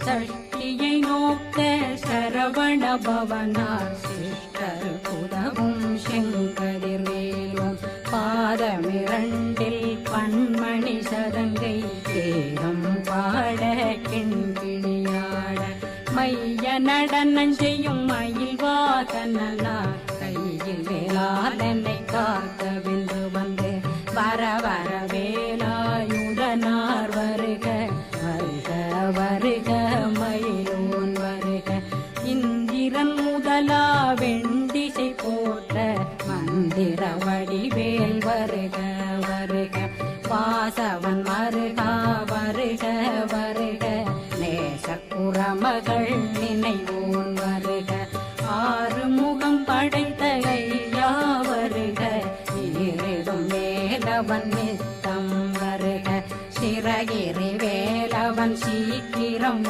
சஷ்டியை நோக்க சரவண பவனார் சிஷ்டர் உதவும் செங்கதிர்வேலும் பாதமிரண்டில் பன்மணி சதங்கை தேகம் பாட கிண்கிணியாட மைய நடனம் செய்யும் மயில் வாசனார் கையில் வேளாளனை காக்கவென்று வந்து வர வர வேலாயுதனார் வருக வருக வருக மயிலோன் வருக இந்திரன் முதலா வெண்டிசை போற்ற மந்திர வடிவேல் வருக வருக வாசவன் வருகா வருக வருக நேசக்குறமகள் நினைவோன் வருக ஆறு முகம் படைத்த ஐயா வருக ஈரிடும் வேலவன் நித்தம் வருக சிறகிரி வேலவன் சீக்கிரம்